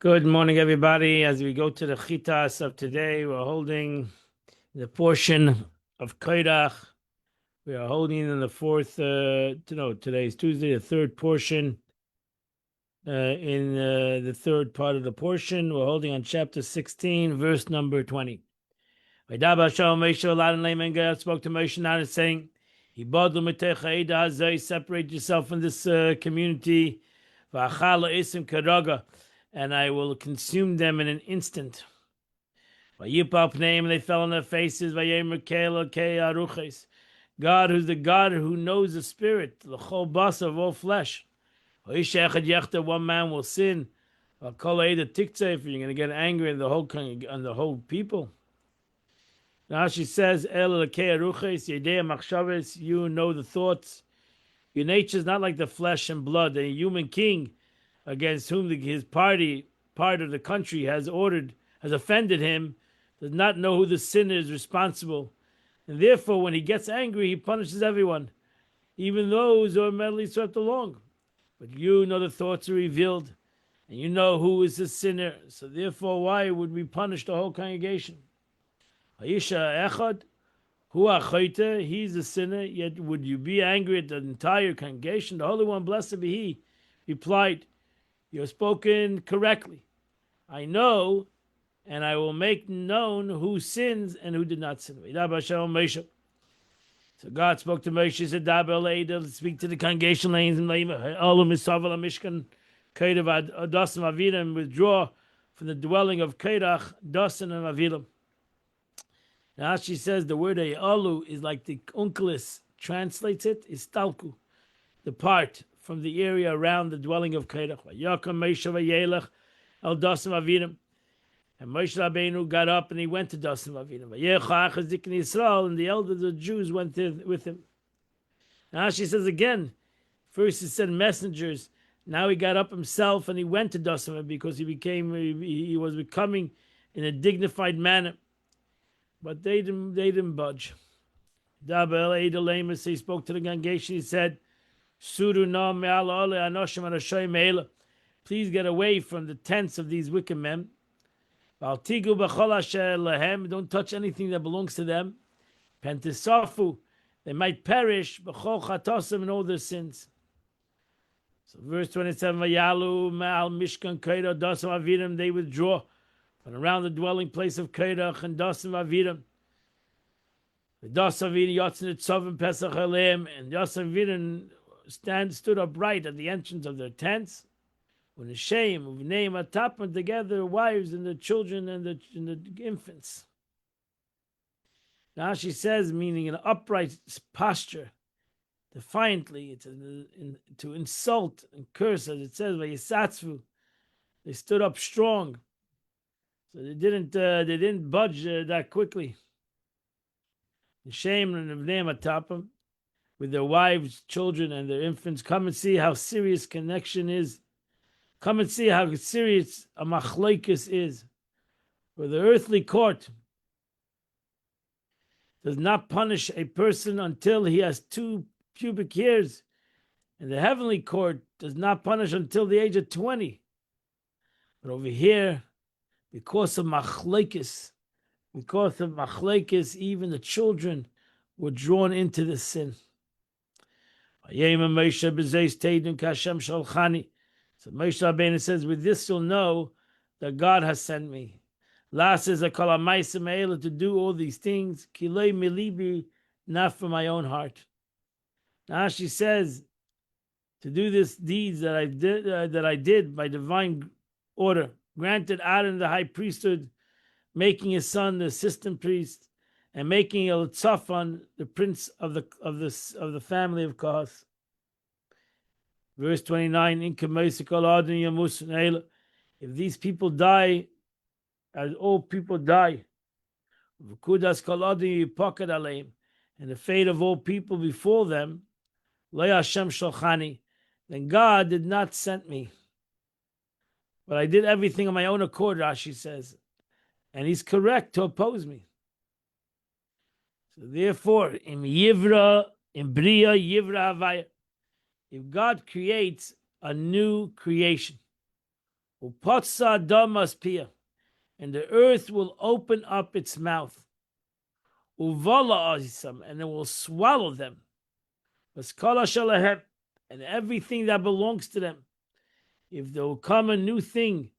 Good morning, everybody. As we go to the Chitas of today, we're holding the portion of Kairach. We are holding in the fourth, today is Tuesday, the third portion. In the third part of the portion, we're holding on chapter 16, verse number 20. Moshe spoke to Moshe now saying, separate yourself from this community, and I will consume them in an instant. They fell on their faces. God, who's the God who knows the spirit, the whole boss of all flesh. One man will sin. You're going to get angry at the whole people. Now she says, you know the thoughts. Your nature is not like the flesh and blood. A human king against whom his part of the country has offended him, does not know who the sinner is responsible. And therefore, when he gets angry, he punishes everyone, even those who are mentally swept along. But you know the thoughts are revealed, and you know who is the sinner. So therefore, why would we punish the whole congregation? Aisha Echad, Hu Achoite, he's the sinner, yet would you be angry at the entire congregation? The Holy One, blessed be He, replied, you have spoken correctly. I know, and I will make known who sins and who did not sin. So God spoke to Moshe, he said, speak to the congregation lanes and withdraw from the dwelling of Kairach, Dasan, and Avilam. Now she says the word Alu is like the Onkelos translates it, is Talku, depart from the area around the dwelling of Kairach. And Moshe Rabbeinu got up and he went to Dasan Aviram. And the elders of the Jews went with him. Now she says again, first he said messengers. Now he got up himself and he went to Dasan because he was becoming in a dignified manner. But they didn't budge. He spoke to the congregation. He said, please get away from the tents of these wicked men. Don't touch anything that belongs to them. They might perish in all their sins. So verse 27, they withdraw from around the dwelling place of Kairach and Dasan Aviram. The Dasan Aviram and Dasan Aviram stood upright at the entrance of their tents. When the shame of name atapman together, wives and the children and the infants. Now she says, meaning an upright posture, defiantly, to insult and curse, as it says, vayisatzvu. They stood up strong, so they didn't budge that quickly. The shame and of name atapam, with their wives, children, and their infants. Come and see how serious connection is. Come and see how serious a machlokes is. For the earthly court does not punish a person until he has 2 pubic hairs, and the heavenly court does not punish until the age of 20. But over here, because of machlokes, even the children were drawn into the sin. So Moshe Rabbeinu says, with this you'll know that God has sent me. Last is a to do all these things, kilei milibi, not from my own heart. Now she says, to do this deeds that I did by divine order, granted Aaron the high priesthood, making his son the assistant priest, and making Elitzaphan the prince of the family of Kohath. Verse 29, if these people die, as all people die, and the fate of all people before them, then God did not send me. But I did everything on my own accord, Rashi says. And he's correct to oppose me. So therefore, in Bria Yivra Havaya, if God creates a new creation, Upotsa damas pia, and the earth will open up its mouth. Uvala azisam, and it will swallow them. Vaskala shalahem, and everything that belongs to them. If there will come a new thing,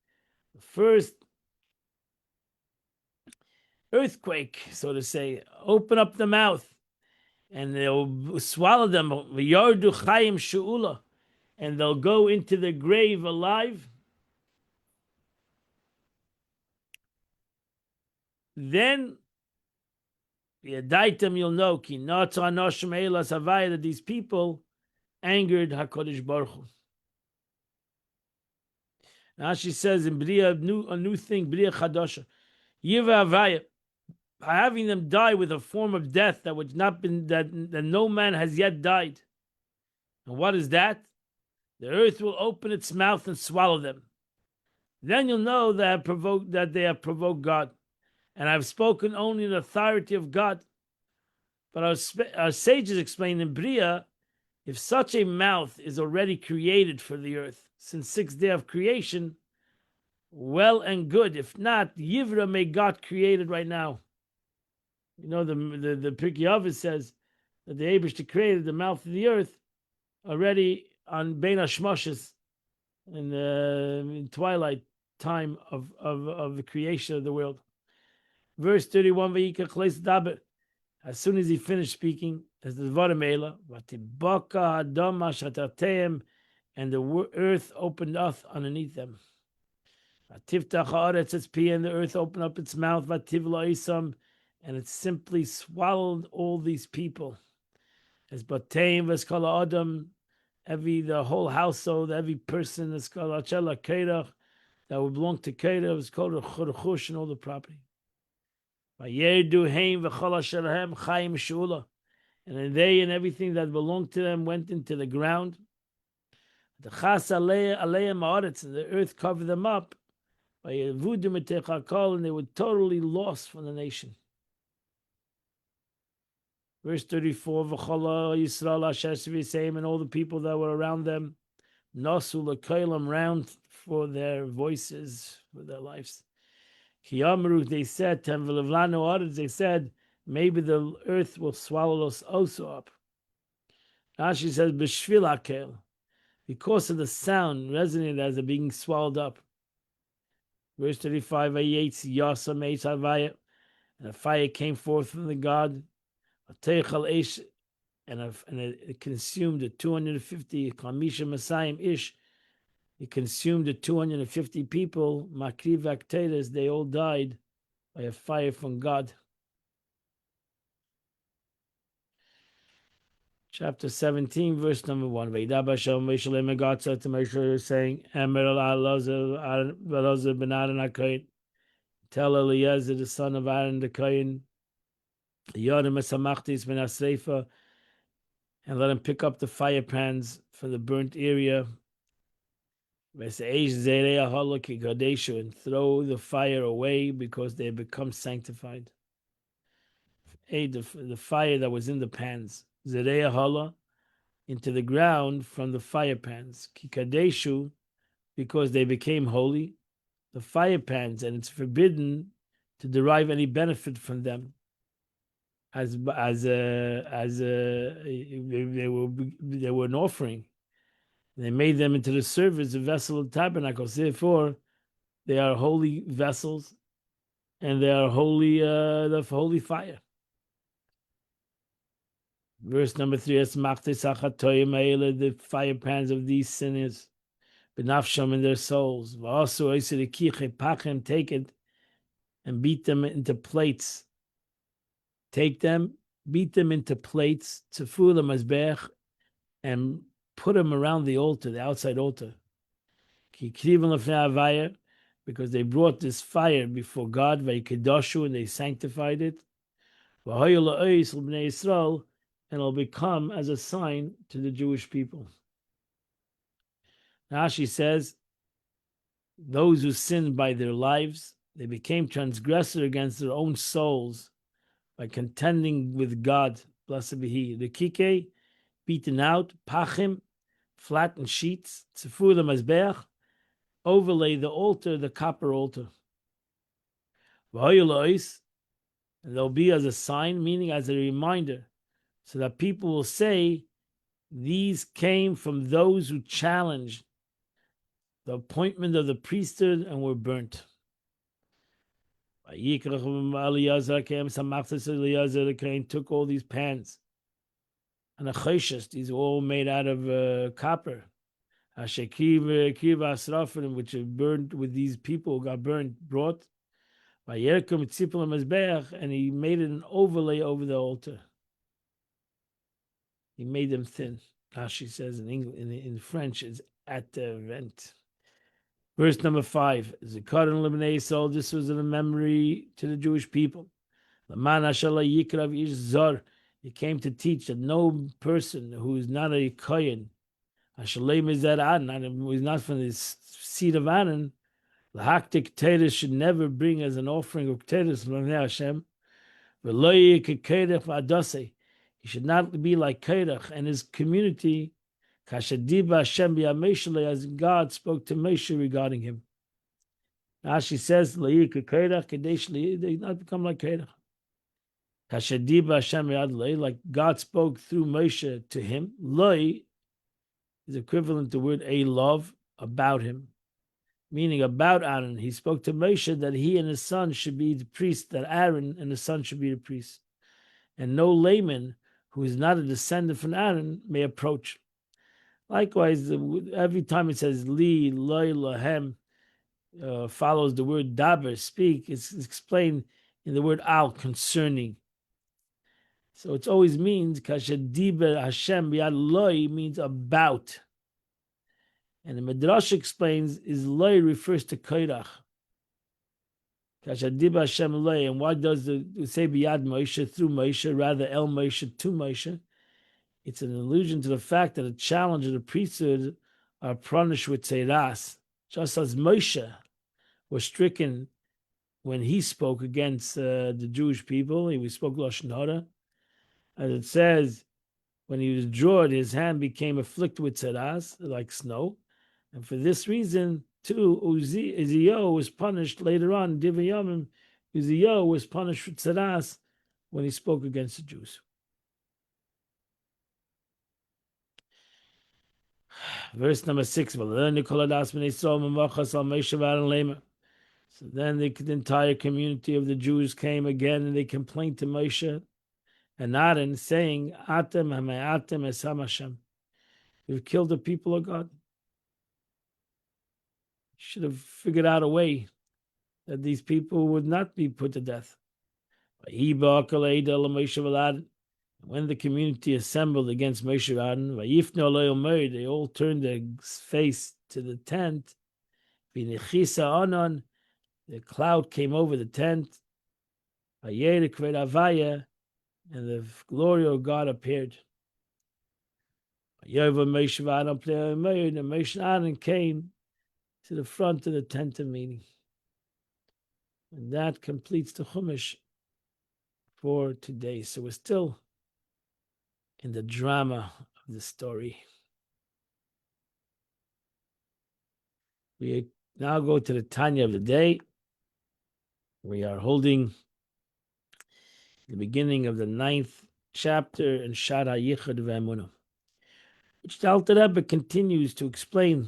the first earthquake, so to say, open up the mouth, and they'll swallow them. V'yardu chayim she'ula, and they'll go into the grave alive. Then, Yadaitem, you'll know, ki not anoshim eilas havaya, that these people angered HaKadosh Baruch Hu. Now she says in Bria, a new thing, Bria Chadasha, Yiva Havaya, having them die with a form of death that which not been that no man has yet died. And what is that? The earth will open its mouth and swallow them. Then you'll know that they have provoked God. And I've spoken only in the authority of God. But our sages explain in Bria, if such a mouth is already created for the earth, since 6th day of creation, well and good. If not, Yivra, may God create it right now. You know, the Pirkei Avos says that the Eibishter created the mouth of the earth already on Bein HaShmoshes in the twilight time of the creation of the world. Verse 31, Vayika Chleis Daber. As soon as he finished speaking, as the Dvarim Eila, Vatibaka Hadam Ashatateim, and the earth opened up underneath them. Vatiftach Haaretz its pia, and the earth opened up its mouth, Vativla Isam, and it simply swallowed all these people. As Bateim Veskala Adam, the whole household, every person that's called Achela Kerach, that would belong to Kerach, was called a Churchush, and all the property. And then they and everything that belonged to them went into the ground. And the earth covered them up. And they were totally lost from the nation. Verse 34, and all the people that were around them, round for their voices, for their lives. They said, they said, maybe the earth will swallow us also up. Rashi says, B'shvil hakel, because of the sound resonated as it being swallowed up. Verse 35, and a fire came forth from the God, and it consumed the 250 Kamisha Masayim Ish. It consumed the 250 people, Makriv Akteres, they all died by a fire from God. Chapter 17, verse number 1. God said to Moshe, saying, tell Eliezer, the son of Aaron the Kohen, and let him pick up the fire pans for the burnt area, and throw the fire away because they have become sanctified. The fire that was in the pans, into the ground from the fire pans, because they became holy, the fire pans, and it's forbidden to derive any benefit from them, as they were an offering. They made them into the service, a vessel of tabernacles. Therefore, they are holy vessels, and they are holy, the holy fire. Verse number 3: the fire pans of these sinners, benafsham in their souls. Also, I said, take it and beat them into plates. Take them, beat them into plates, tzefur lemazbech, and put them around the altar, the outside altar. Because they brought this fire before God, and they sanctified it. And it'll become as a sign to the Jewish people. Now she says, those who sinned by their lives, they became transgressor against their own souls by contending with God, blessed be He. The kike, beaten out, pachim, flattened sheets, tzefur lemazbeach, overlay the altar, the copper altar. And there'll be as a sign, meaning as a reminder, so that people will say, these came from those who challenged the appointment of the priesthood and were burnt. Took all these pans and these are all made out of copper, which are burned with these people who got burned, brought. And he made an overlay over the altar. He made them thin. Rashi says in English, in French, is at the rent. Verse number 5. Zikaron Libnei Yisrael. This was a memory to the Jewish people. He came to teach that no person who is not a kohen, who is not from the seed of Aaron, lahaktik teres, should never bring as an offering of teres from Hashem. He should not be like Kairach and his community, as God spoke to Moshe regarding him. Rashi says, they not become like Kairach. Like God spoke through Moshe to him. Loi is equivalent to the word a love, about him. Meaning about Aaron. He spoke to Moshe that he and his son should be the priest, that Aaron and his son should be the priest. And no layman who is not a descendant from Aaron may approach. Likewise, every time it says li, loy, lahem, follows the word daber, speak, it's explained in the word al, concerning. So it always means, kashadiber Hashem biyad loy, means about. And the Midrash explains, is loy refers to kairach. Kashadiber Hashem loy, and why does it say biyad Moshe, through Moshe, rather el Moshe, to Moshe? It's an allusion to the fact that a challenge of the priesthood are punished with teiras, just as Moshe was stricken when he spoke against the Jewish people. He spoke Lashon Hara. As it says, when he was drawn, his hand became afflicted with teiras, like snow. And for this reason, too, Uziyahu was punished later on. Divrei Yamim, Uziyahu was punished with teiras when he spoke against the Jews. Verse number 6. So then the entire community of the Jews came again and they complained to Moshe and Aaron, saying, you've killed the people of God. You should have figured out a way that these people would not be put to death. When the community assembled against Moshe and Aaron, they all turned their face to the tent. The cloud came over the tent, and the glory of God appeared. And Moshe and Aaron came to the front of the tent of meeting. And that completes the Chumash for today. So we're still in the drama of the story. We now go to the Tanya of the day. We are holding the beginning of the 9th chapter in Shara Yichud Ve'emunah, which the Alter Rebbe continues to explain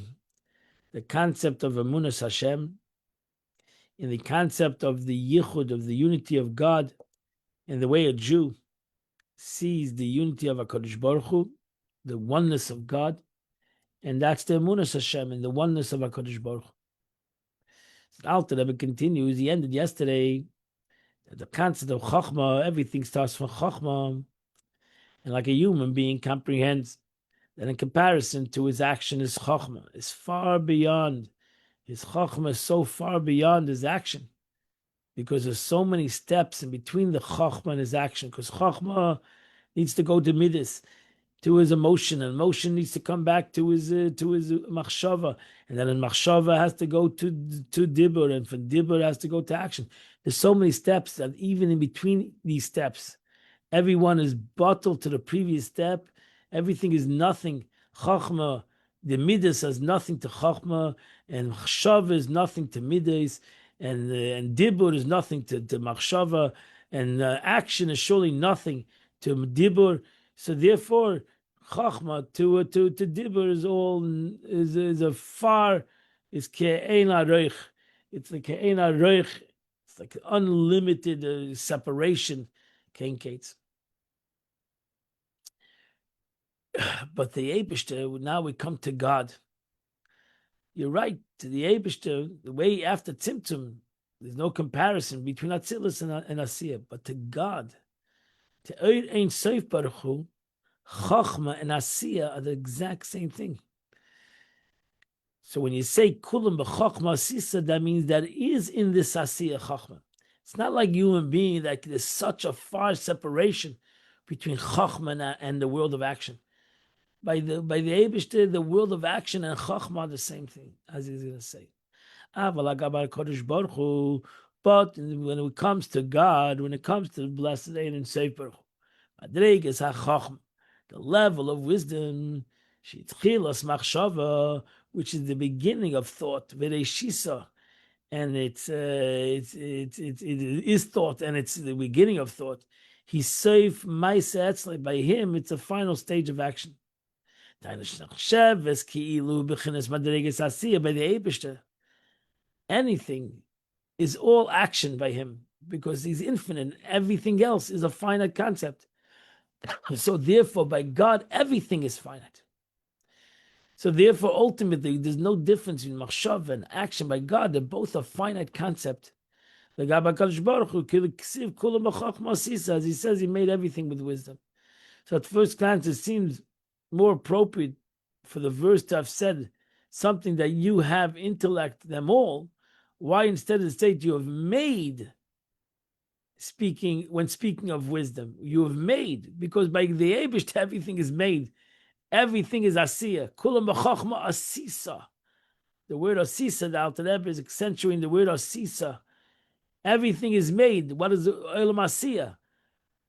the concept of Emunas Hashem, in the concept of the Yichud, of the unity of God, and the way a Jew sees the unity of HaKadosh Baruch Hu, the oneness of God, and that's the Emunas Hashem, and the oneness of HaKadosh Baruch Hu. So Alter Rebbe continues, he ended yesterday, the concept of Chachma, everything starts from Chachma, and like a human being comprehends that in comparison to his action, his Chachma is far beyond, his Chachma is so far beyond his action, because there's so many steps in between the Chachma and his action, because Chachma needs to go to Midas, to his emotion, and emotion needs to come back to his machshava, and then in machshava has to go to dibur, and from dibur has to go to action. There's so many steps that even in between these steps, everyone is bottled to the previous step. Everything is nothing. Chachma The Midas has nothing to Chachma, and Machshava is nothing to Midas, and Dibur is nothing to Machshava, and action is surely nothing to Dibur. So therefore, Chachma to Dibur is a far, is Ke'ein HaRoich. It's like Ke'ein HaRoich. It's like unlimited separation. Kein Kates. But the Eibishter, now we come to God. You're right, to the Eibishter, the way after Tzimtzum, there's no comparison between Atzilus and Asiyah. But to God, to Eir Ein Sof Baruch Hu, Chachma and Asiyah are the exact same thing. So when you say Kulam b'Chachma Asisa, that means that is in this Asiyah Chachma. It's not like human being that there's such a far separation between Chachma and the world of action. By the Eibishter, the world of action and Chachma are the same thing, as he's going to say. But when it comes to God, when it comes to the blessed Ein and Sof Baruch Hu, the level of wisdom, which is the beginning of thought, and it is thought, and it's the beginning of thought. He's safe, by him, it's a final stage of action. By the Eibishter, anything is all action by him because he's infinite. Everything else is a finite concept. So therefore, by God, everything is finite. So therefore, ultimately, there's no difference in machshav and action by God. They're both a finite concept. As he says, he made everything with wisdom. So at first glance, it seems more appropriate for the verse to have said something that you have intellect them all. Why instead of state you have made, when speaking of wisdom, you have made, because by the Eibush everything is made. Everything is asiyah. Kulam b'chachma asisa. The word asisa, the Alter Rebbe is accentuating the word asisa. Everything is made. What is the olam asiyah?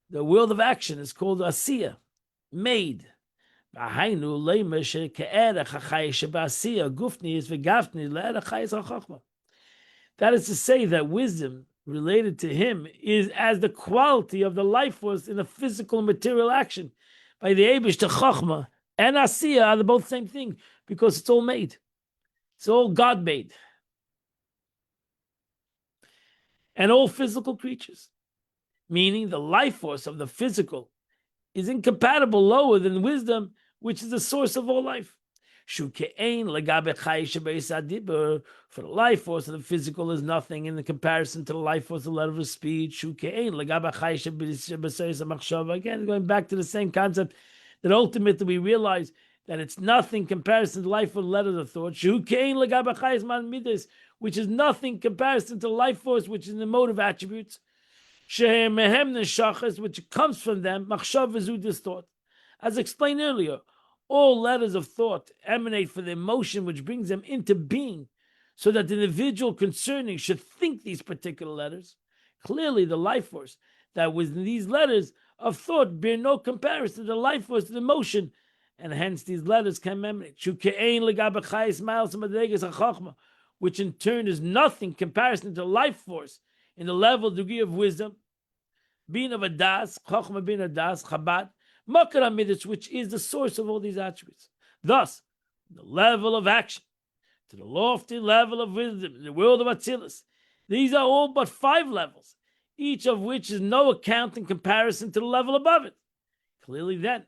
The world of action is called asiyah, made. That is to say that wisdom related to him is as the quality of the life force in the physical and material action. By the Eibush to Chachma and Asiyah are both the same thing because it's all made. It's all God made. And all physical creatures, meaning the life force of the physical is incompatible lower than wisdom, which is the source of all life. For the life force of the physical is nothing in the comparison to the life force of the letter of speech. Again, going back to the same concept that ultimately we realize that it's nothing in comparison to the life force of the letter of thought, which is nothing in comparison to the life force, which is in the motive attributes, which comes from them, machshav is this thought. As explained earlier, all letters of thought emanate from the emotion which brings them into being, so that the individual concerning should think these particular letters. Clearly, the life force that was in these letters of thought bear no comparison to the life force of the emotion, and hence these letters can emanate. Which in turn is nothing in comparison to the life force in the level degree of wisdom, being of a das, chachma being a das, chabad, makar midas, which is the source of all these attributes. Thus, the level of action to the lofty level of wisdom in the world of Atzilus, these are all but 5 levels, each of which is no account in comparison to the level above it. Clearly then,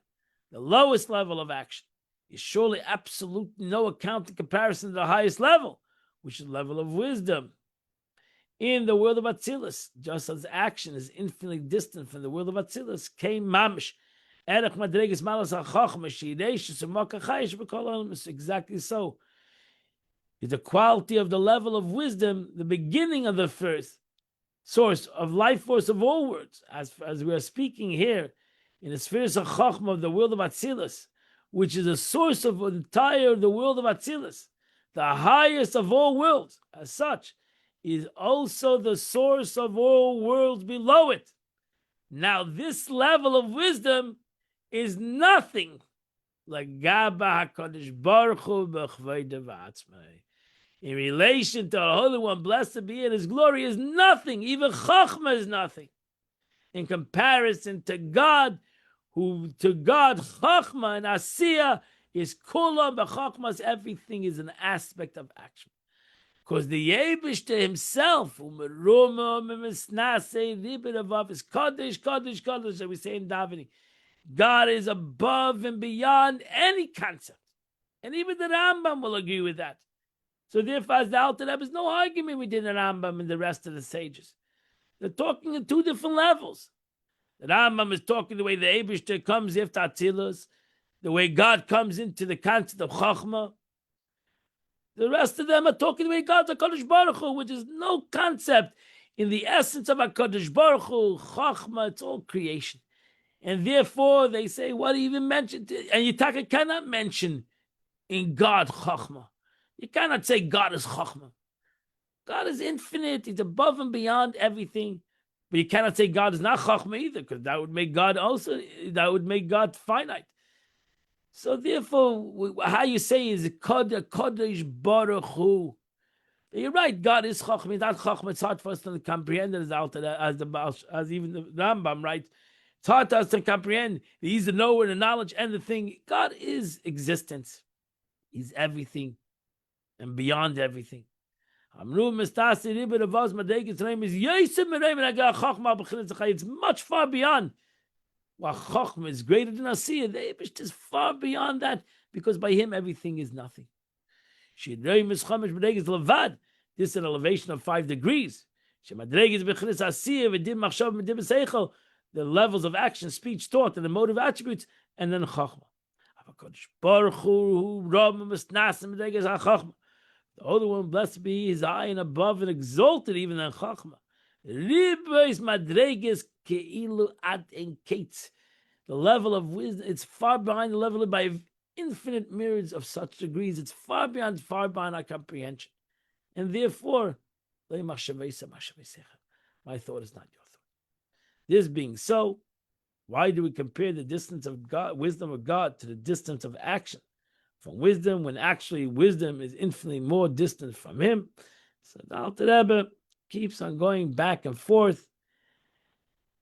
the lowest level of action is surely absolutely no account in comparison to the highest level, which is the level of wisdom. In the world of Atzilus, just as action is infinitely distant from the world of Atzilus, came mamish. Exactly so. The quality of the level of wisdom, the beginning of the first source of life force of all worlds, as we are speaking here in the spheres of Chachma of the world of Atzilus, which is the source of the world of Atzilus, the highest of all worlds, as such, is also the source of all worlds below it. Now, this level of wisdom is nothing L'gaba HaKadosh Baruch Hu b'chveido v'atzmai. In relation to the Holy One, blessed be in His glory, is nothing. Even Chachma is nothing. In comparison to God, Chachma and Asiya is Kula, but Chachma's everything is an aspect of action. Because the Yebishter himself, is Kadosh, Kadosh, Kadosh, that we say in davening. God is above and beyond any concept. And even the Rambam will agree with that. So therefore, as the Alter Rebbe, there's no argument within the Rambam and the rest of the sages. They're talking at two different levels. The Rambam is talking the way the Eibishter comes after Atzilus, the way God comes into the concept of Chachma. The rest of them are talking the way God's HaKadosh Baruch Hu, which is no concept in the essence of HaKadosh Baruch Hu, Chachma, it's all creation. And therefore, they say, what do you even mention? And Yitaka cannot mention in God Chachma. You cannot say God is Chachma. God is infinite. He's above and beyond everything. But you cannot say God is not Chachma either, because that would make God finite. So therefore, how you say is Kadosh Baruch Hu. You're right. God is Chachma. He's not Chachma. It's hard for us to comprehend it as even the Rambam, right? It's hard to us to comprehend. He's the knower, the knowledge, and the thing. God is existence. He's everything and beyond everything. It's much far beyond. While Chachma is greater than Asiyah, the Eibush is far beyond that, because by him everything is nothing. This is an elevation of 5 degrees. The levels of action, speech, thought, and the motive attributes, and then Chachma. The Holy One, blessed be His eye and above and exalted even than Chachma. The level of wisdom, it's far behind the level of by infinite myriads of such degrees. It's far beyond our comprehension. And therefore, my thought is not your thought. This being so, why do we compare the distance of God, wisdom of God, to the distance of action from wisdom, when actually wisdom is infinitely more distant from Him? So the Alter Rebbe keeps on going back and forth,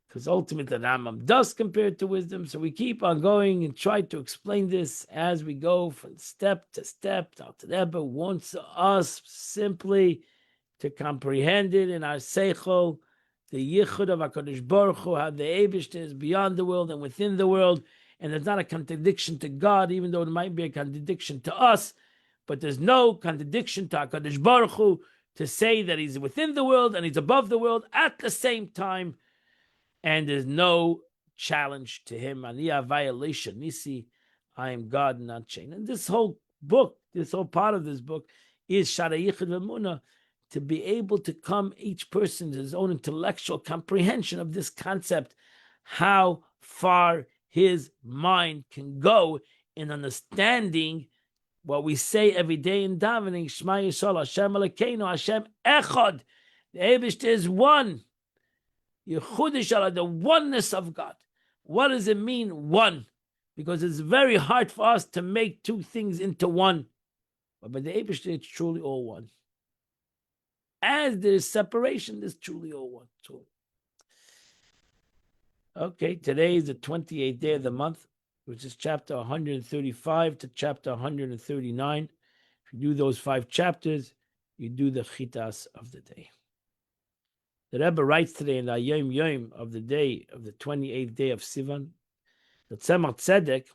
because ultimately the Rambam does compare it to wisdom. So we keep on going and try to explain this as we go from step to step. The Alter Rebbe wants us simply to comprehend it in our seichel, the yichud of HaKadosh Baruch Hu, how the Eibishter is beyond the world and within the world, and there's not a contradiction to God, even though it might be a contradiction to us, but there's no contradiction to HaKadosh Baruch Hu to say that He's within the world and He's above the world at the same time, and there's no challenge to Him. Aniyah violation, Nisi, I am God, not chain. And this whole book, this whole part of this book is Shara Yichud V'Emunah, to be able to come, each person to his own intellectual comprehension of this concept, how far his mind can go in understanding what we say every day in davening, Shema Yisrael, Hashem Elokeinu, Hashem Echad. The Eibishter is one. Yechud Yisrael, the oneness of God. What does it mean, one? Because it's very hard for us to make two things into one. But by the Eibishter, it's truly all one. As there's separation, there's truly all one. Okay, today is the 28th day of the month, which is chapter 135 to chapter 139. If you do those 5 chapters, you do the chitas of the day. The Rebbe writes today in the Yom Yom of the day of the 28th day of Sivan, that Tzemach Tzedek,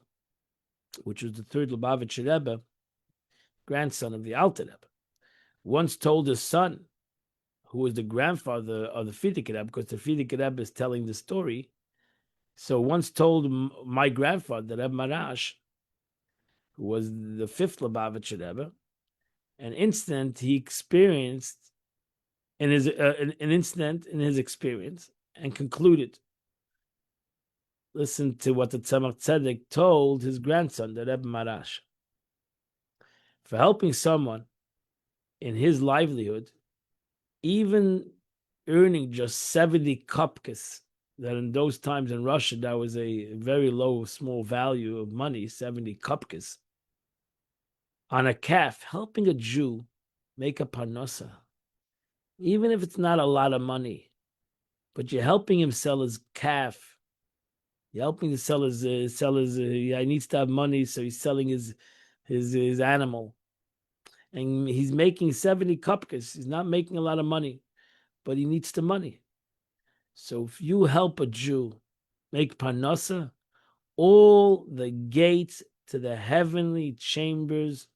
which was the 3rd Lubavitcher Rebbe, grandson of the Alter Rebbe, once told his son, who was the grandfather of the Frierdiker Rebbe, because the Frierdiker Rebbe is telling the story. So once told my grandfather, Rebbe Marash, who was the 5th Lubavitcher Rebbe, an incident he experienced in his an incident in his experience, and concluded. Listen to what the Tzemach Tzedek told his grandson, the Rebbe Marash. For helping someone in his livelihood, even earning just 70 kopkas, that in those times in Russia, that was a very low, small value of money, 70 kopkas, on a calf, helping a Jew make a parnasa, even if it's not a lot of money, but you're helping him sell his calf. You're helping to sell his he needs to have money, so he's selling his animal. And he's making 70 kopkas. He's not making a lot of money, but he needs the money. So if you help a Jew make parnasa, all the gates to the heavenly chambers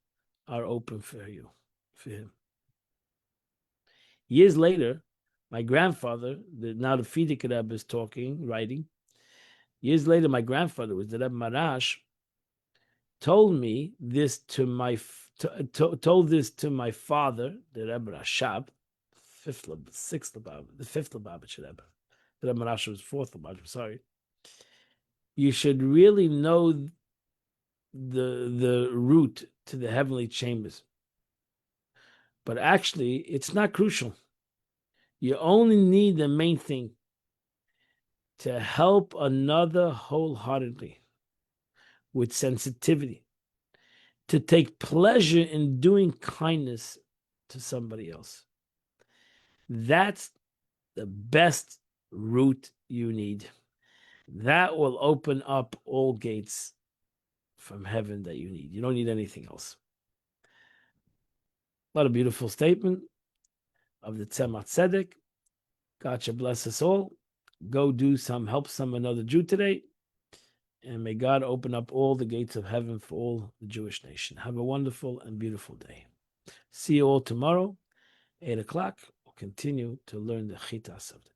are open for you, for him. Years later, my grandfather, now the Frierdiker Rebbe is writing. Years later, my grandfather was the Rebbe Marash, told me this to my told this to my father, the Rebbe Rashab, the fifth Lubavitcher Rebbe. The Rebbe Marash was fourth Lubavitcher. Sorry. You should really know the route to the heavenly chambers. But actually, it's not crucial. You only need the main thing, to help another wholeheartedly, with sensitivity, to take pleasure in doing kindness to somebody else. That's the best route you need. That will open up all gates from heaven that you need. You don't need anything else. What a beautiful statement of the Tzemach Tzedek. God should bless us all. Go help another Jew today. And may God open up all the gates of heaven for all the Jewish nation. Have a wonderful and beautiful day. See you all tomorrow, 8 o'clock. We'll continue to learn the Chitas of the